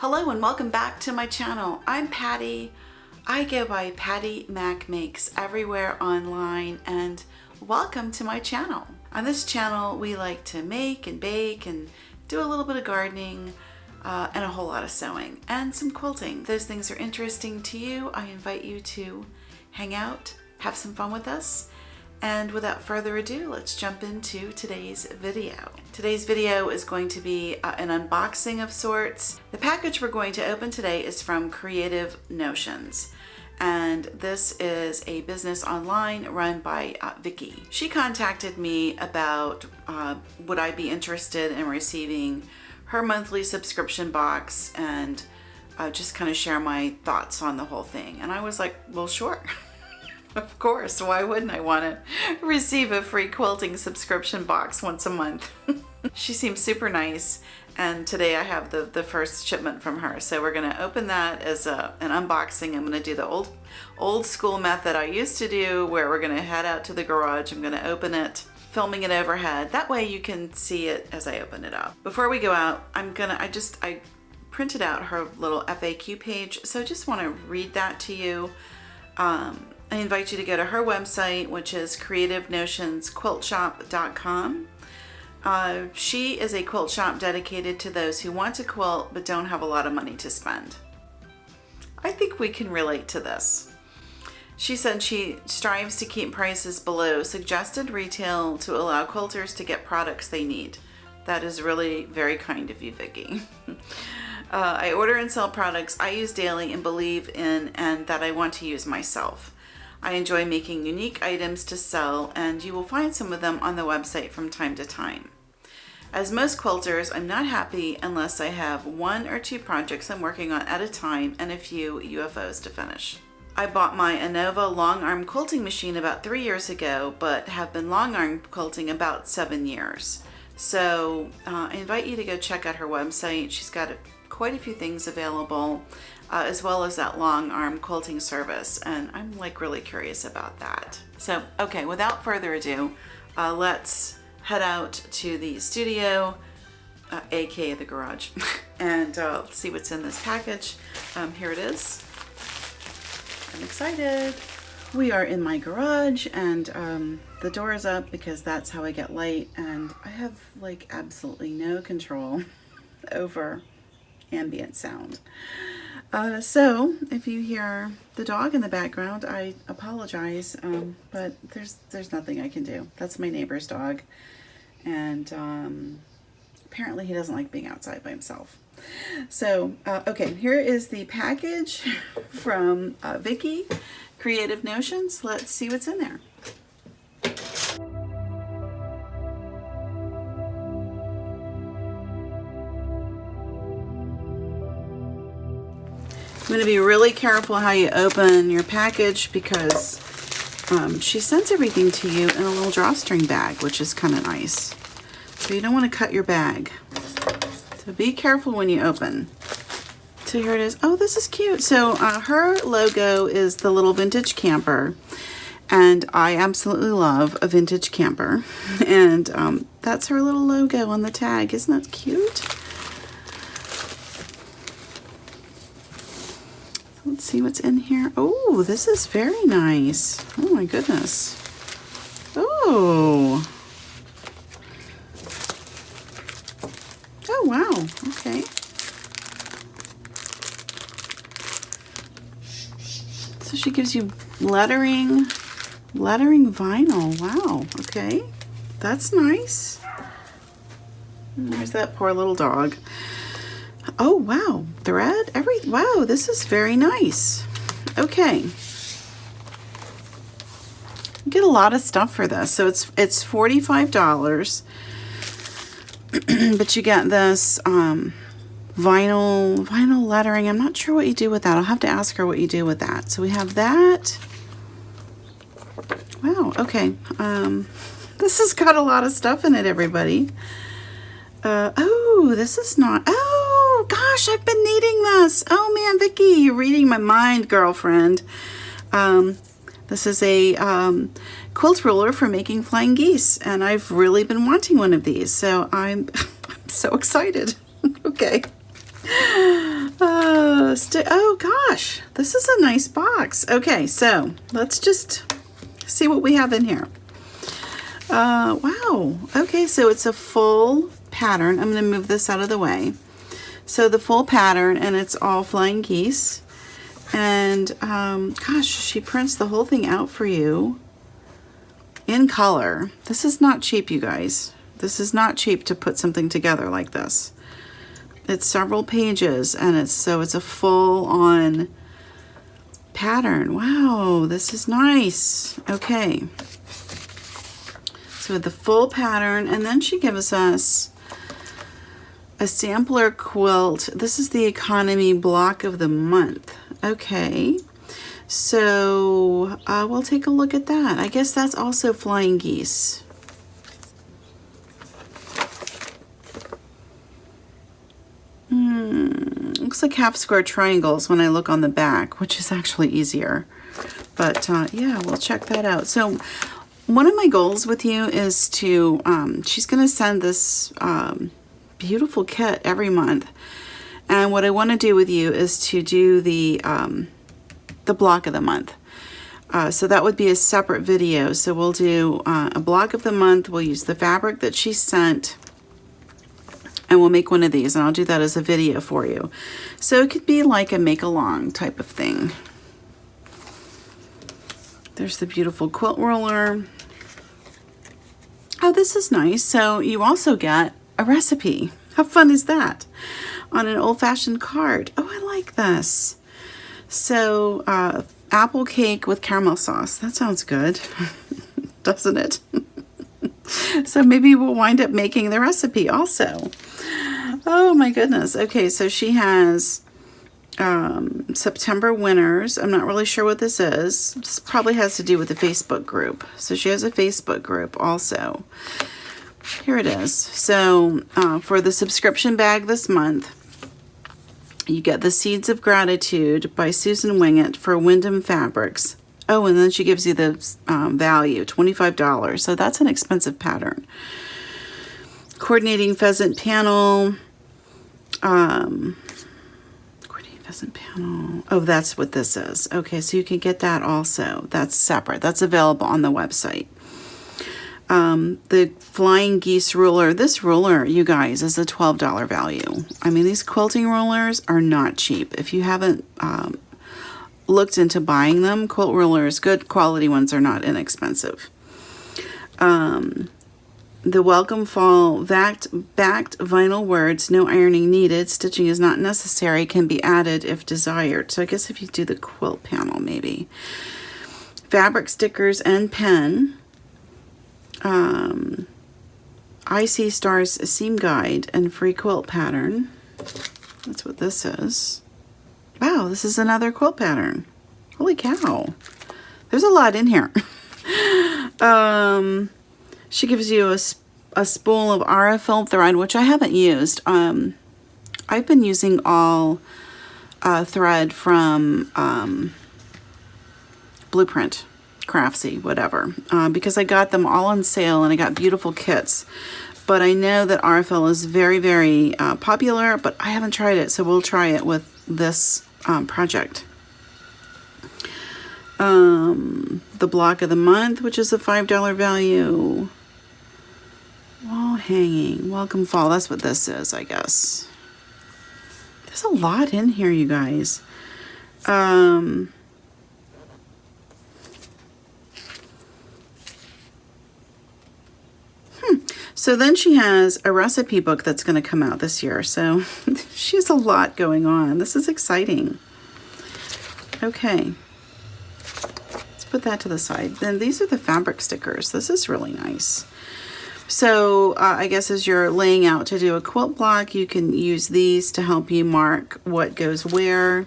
Hello and welcome back to my channel. I'm Patty. I go by Pattymac Makes everywhere online, and welcome to my channel. On this channel we like to make and bake and do a little bit of gardening and a whole lot of sewing and some quilting. If those things are interesting to you, I invite you to hang out, have some fun with us. And without further ado, let's jump into today's video. Today's video is going to be an unboxing of sorts. The package we're going to open today is from Creative Notions. And this is a business online run by Vicky. She contacted me about would I be interested in receiving her monthly subscription box and just kind of share my thoughts on the whole thing. And I was like, well, sure. Of course, why wouldn't I want to receive a free quilting subscription box once a month? She seems super nice, and today I have the first shipment from her. So we're going to open that as an unboxing. I'm going to do the old school method I used to do, where we're going to head out to the garage. I'm going to open it, filming it overhead. That way you can see it as I open it up. Before we go out, I printed out her little FAQ page, so I just want to read that to you. I invite you to go to her website, which is creativenotionsquiltshop.com. She is a quilt shop dedicated to those who want to quilt but don't have a lot of money to spend. I think we can relate to this. She said she strives to keep prices below suggested retail to allow quilters to get products they need. That is really very kind of you, Vicky. I order and sell products I use daily and believe in and that I want to use myself. I enjoy making unique items to sell, and you will find some of them on the website from time to time. As most quilters, I'm not happy unless I have 1 or 2 projects I'm working on at a time and a few UFOs to finish. I bought my Anova long arm quilting machine about 3 years ago, but have been long arm quilting about 7 years. So I invite you to go check out her website. She's got quite a few things available, as well as that long arm quilting service, and I'm like really curious about that. So okay, without further ado, let's head out to the studio, aka the garage, and see what's in this package. Here it is. I'm excited. We are in my garage, and the door is up because that's how I get light, and I have like absolutely no control over ambient sound. So if you hear the dog in the background, I apologize, but there's nothing I can do. That's my neighbor's dog, and apparently he doesn't like being outside by himself. So okay, here is the package from Vicky, Creative Notions. Let's see what's in there. I'm going to be really careful how you open your package because she sends everything to you in a little drawstring bag, which is kind of nice. So you don't want to cut your bag. So be careful when you open. So here it is. Oh, this is cute. So her logo is the little vintage camper, and I absolutely love a vintage camper. And that's her little logo on the tag. Isn't that cute? Let's see what's in here. Oh, this is very nice. Oh my goodness. Oh. Oh wow. Okay. So she gives you lettering vinyl. Wow. Okay. That's nice. And there's that poor little dog. Oh wow, thread, wow, this is very nice. Okay, you get a lot of stuff for this. So it's $45, but you get this vinyl lettering. I'm not sure what you do with that. I'll have to ask her what you do with that. So we have that. Wow. Okay. This has got a lot of stuff in it, everybody. Oh, this is not. Oh gosh, I've been needing this. Oh man, Vicky, you're reading my mind, girlfriend. This is a quilt ruler for making flying geese, and I've really been wanting one of these, so I'm so excited. Okay. Oh gosh, this is a nice box. Okay, so let's just see what we have in here. Wow. Okay, so it's a full pattern. I'm going to move this out of the way. So the full pattern, and it's all flying geese. And gosh, she prints the whole thing out for you in color. This is not cheap, you guys. This is not cheap to put something together like this. It's several pages, and it's a full-on pattern. Wow, this is nice. Okay. So the full pattern, and then she gives us a sampler quilt. This is the economy block of the month. Okay, so we'll take a look at that. I guess that's also flying geese. Looks like half square triangles when I look on the back, which is actually easier. But yeah, we'll check that out. So one of my goals with you is to, she's going to send this beautiful kit every month. And what I want to do with you is to do the block of the month. So that would be a separate video. So we'll do a block of the month. We'll use the fabric that she sent, and we'll make one of these, and I'll do that as a video for you. So it could be like a make-along type of thing. There's the beautiful quilt roller. Oh, this is nice. So you also get a recipe. How fun is that? On an old-fashioned card. Oh, I like this. So apple cake with caramel sauce. That sounds good, doesn't it? So maybe we'll wind up making the recipe also. Oh my goodness. Okay, so she has September winners. I'm not really sure what this is. This probably has to do with the Facebook group. So she has a Facebook group also. Here it is. So for the subscription bag this month, you get the Seeds of Gratitude by Susan Wingett for Wyndham Fabrics. Oh, and then she gives you the value, $25. So that's an expensive pattern. Coordinating pheasant panel. Coordinating pheasant panel. Oh, that's what this is. Okay, so you can get that also. That's separate. That's available on the website. The flying geese ruler. This ruler, you guys, is a $12 value. I mean, these quilting rulers are not cheap. If you haven't looked into buying them, quilt rulers, good quality ones, are not inexpensive. The Welcome Fall backed vinyl words, no ironing needed, stitching is not necessary, can be added if desired. So I guess if you do the quilt panel, maybe. Fabric stickers and pen. I See Stars seam guide and free quilt pattern. That's what this is. Wow, this is another quilt pattern. Holy cow. There's a lot in here. She gives you a spool of RFL thread, which I haven't used. I've been using all thread from Blueprint, Craftsy, whatever, because I got them all on sale and I got beautiful kits. But I know that RFL is very, very popular, but I haven't tried it, so we'll try it with this project. The block of the month, which is a $5 value. Wall hanging, welcome fall. That's what this is, I guess. There's a lot in here, you guys. So then she has a recipe book that's going to come out this year. So she has a lot going on. This is exciting. Okay. Let's put that to the side. Then these are the fabric stickers. This is really nice. So I guess as you're laying out to do a quilt block, you can use these to help you mark what goes where.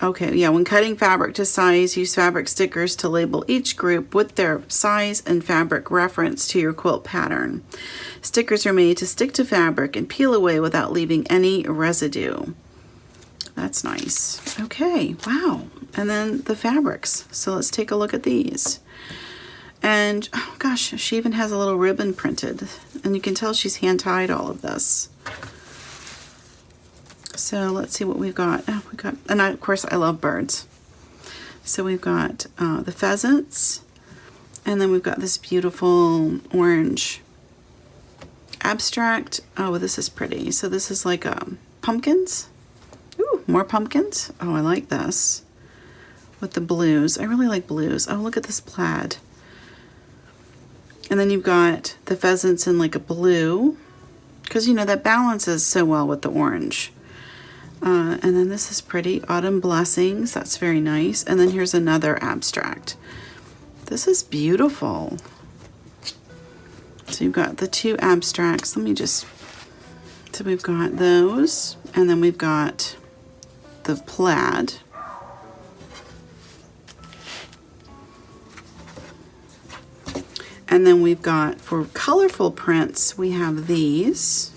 Okay, yeah, when cutting fabric to size, use fabric stickers to label each group with their size and fabric reference to your quilt pattern. Stickers are made to stick to fabric and peel away without leaving any residue. That's nice. Okay, wow. And then the fabrics. So let's take a look at these. And, oh gosh, she even has a little ribbon printed. And you can tell she's hand-tied all of this. So let's see what we've got. Oh, we got, and of course I love birds. So we've got the pheasants, and then we've got this beautiful orange abstract. Oh, this is pretty. So this is like pumpkins. Ooh, more pumpkins. Oh, I like this. With the blues. I really like blues. Oh, look at this plaid. And then you've got the pheasants in like a blue, because you know that balances so well with the orange. And then this is pretty, Autumn Blessings. That's very nice. And then here's another abstract. This is beautiful. So you've got the two abstracts. Let me just, so we've got those, and then we've got the plaid. And then we've got, for colorful prints, we have these.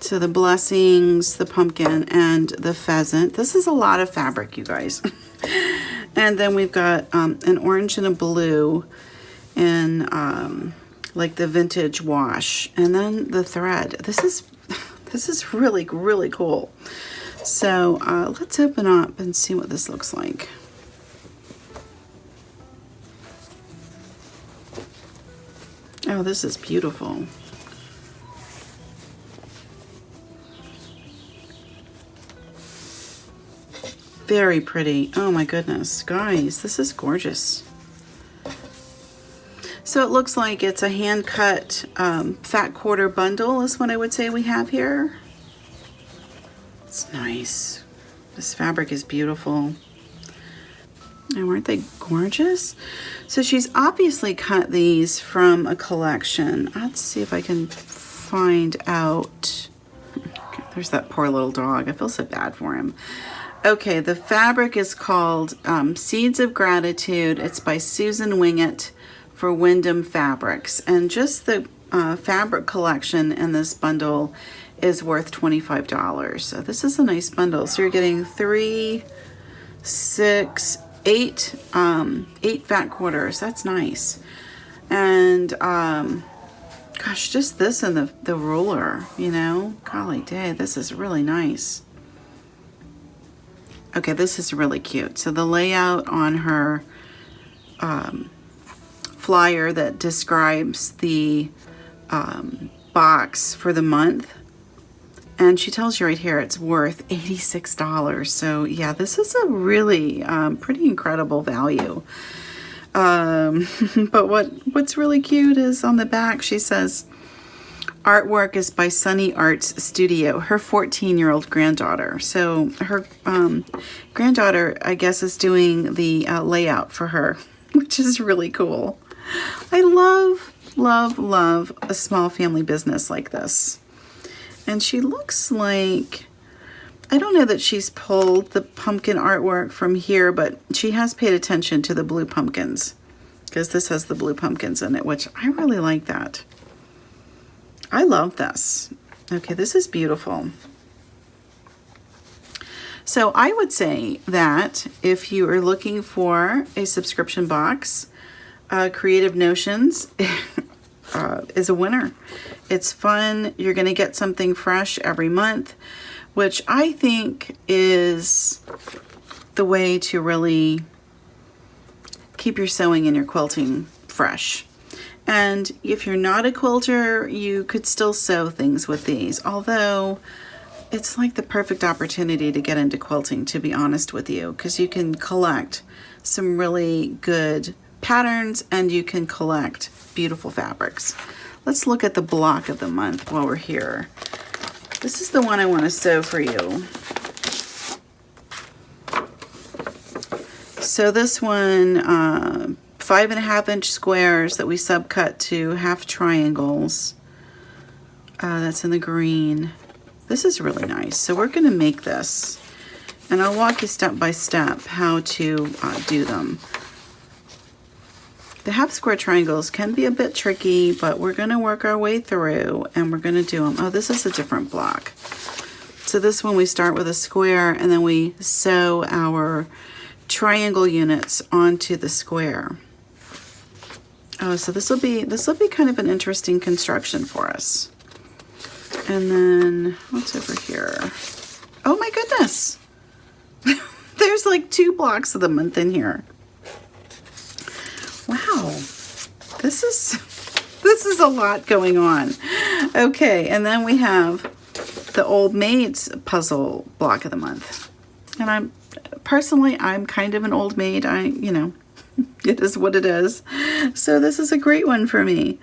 So the blessings, the pumpkin, and the pheasant. This is a lot of fabric, you guys. And then we've got an orange and a blue in like the vintage wash. And then the thread. This is really, really cool. So let's open up and see what this looks like. Oh, this is beautiful. Very pretty. Oh my goodness, guys, this is gorgeous. So it looks like it's a hand cut fat quarter bundle is what I would say we have here. It's nice. This fabric is beautiful. And weren't they gorgeous? So she's obviously cut these from a collection. Let's see if I can find out. Okay, there's that poor little dog. I feel so bad for him. Okay, the fabric is called Seeds of Gratitude. It's by Susan Wingett for Wyndham Fabrics. And just the fabric collection in this bundle is worth $25. So this is a nice bundle. So you're getting 3, 6, 8 fat quarters. That's nice. And gosh, just this and the ruler, you know, golly day, this is really nice. Okay, this is really cute. So the layout on her flyer that describes the box for the month, and she tells you right here it's worth $86. So yeah, this is a really pretty incredible value. But what's really cute is on the back she says, artwork is by Sunny Arts Studio, her 14-year-old granddaughter. So her granddaughter, I guess, is doing the layout for her, which is really cool. I love, love, love a small family business like this. And she looks like, I don't know that she's pulled the pumpkin artwork from here, but she has paid attention to the blue pumpkins, because this has the blue pumpkins in it, which I really like that. I love this. Okay, this is beautiful. So I would say that if you are looking for a subscription box, Creative Notions is a winner. It's fun. You're going to get something fresh every month, which I think is the way to really keep your sewing and your quilting fresh. And if you're not a quilter, you could still sew things with these, although it's like the perfect opportunity to get into quilting, to be honest with you, because you can collect some really good patterns and you can collect beautiful fabrics. Let's look at the block of the month while we're here. This is the one I want to sew for you. So this one, 5.5 inch squares that we subcut to half triangles. That's in the green. This is really nice. So we're going to make this, and I'll walk you step by step how to do them. The half square triangles can be a bit tricky, but we're going to work our way through and we're going to do them. Oh, this is a different block. So this one we start with a square and then we sew our triangle units onto the square. Oh, so this will be kind of an interesting construction for us. And then what's over here? Oh my goodness. There's like 2 blocks of the month in here. Wow. This is a lot going on. Okay, and then we have the Old Maid's puzzle block of the month. And I'm kind of an old maid. You know, it is what it is. So this is a great one for me.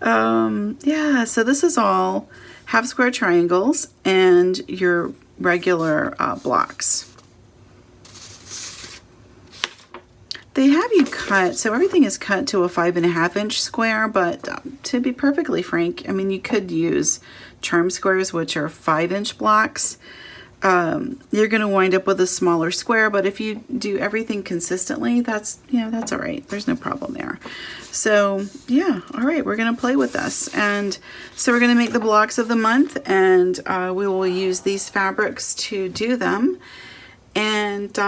Yeah, so this is all half square triangles and your regular blocks. They have you cut, so everything is cut to a 5.5 inch square, but to be perfectly frank, I mean, you could use charm squares, which are 5-inch blocks. You're going to wind up with a smaller square, but if you do everything consistently, that's all right. There's no problem there. So yeah, all right, we're going to play with this. And so we're going to make the blocks of the month, and we will use these fabrics to do them. And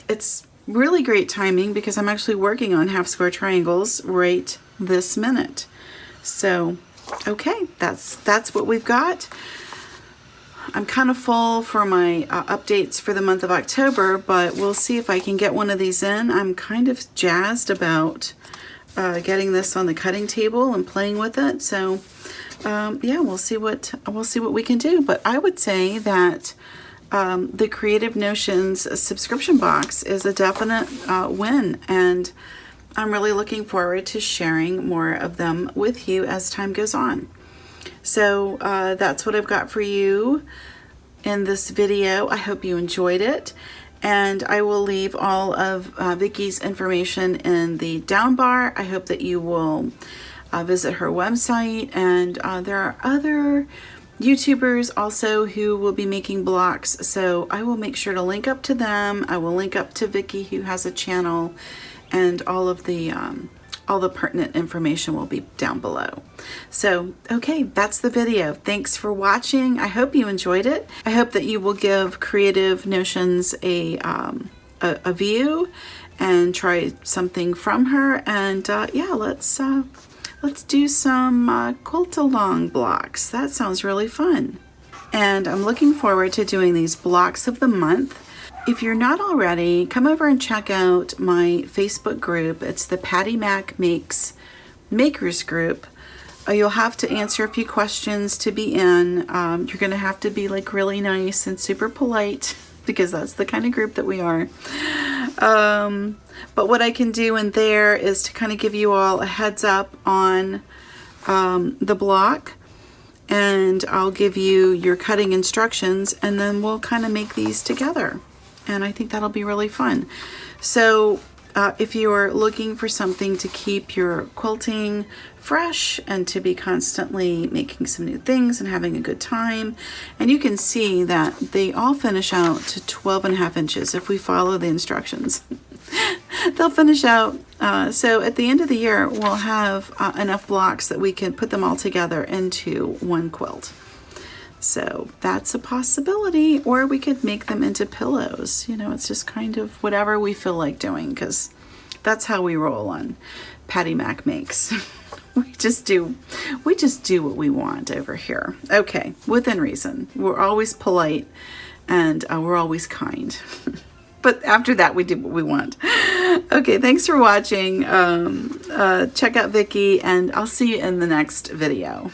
it's really great timing because I'm actually working on half square triangles right this minute. So, okay, that's what we've got. I'm kind of full for my updates for the month of October, but we'll see if I can get one of these in. I'm kind of jazzed about getting this on the cutting table and playing with it. So, yeah, we'll see what we can do. But I would say that the Creative Notions subscription box is a definite win, and I'm really looking forward to sharing more of them with you as time goes on. So that's what I've got for you in this video. I hope you enjoyed it, and I will leave all of Vicky's information in the down bar. I hope that you will visit her website, and there are other YouTubers also who will be making blocks, so I will make sure to link up to them. I will link up to Vicky, who has a channel, and all the pertinent information will be down below. So okay, that's the video. Thanks for watching. I hope you enjoyed it. I hope that you will give Creative Notions a view and try something from her. And yeah, let's do some quilt-along blocks. That sounds really fun. And I'm looking forward to doing these blocks of the month. If you're not already, come over and check out my Facebook group. It's the Pattymac Makers group. You'll have to answer a few questions to be in. You're going to have to be like really nice and super polite because that's the kind of group that we are. But what I can do in there is to kind of give you all a heads up on the block, and I'll give you your cutting instructions, and then we'll kind of make these together. And I think that'll be really fun. So if you're looking for something to keep your quilting fresh and to be constantly making some new things and having a good time, and you can see that they all finish out to 12.5 inches if we follow the instructions. They'll finish out, so at the end of the year we'll have enough blocks that we can put them all together into one quilt. So that's a possibility, or we could make them into pillows. You know, it's just kind of whatever we feel like doing, because that's how we roll on Pattymac Makes. We just do what we want over here. Okay, within reason. We're always polite, and we're always kind. But after that, we do what we want. Okay, thanks for watching. Check out Vicky, and I'll see you in the next video.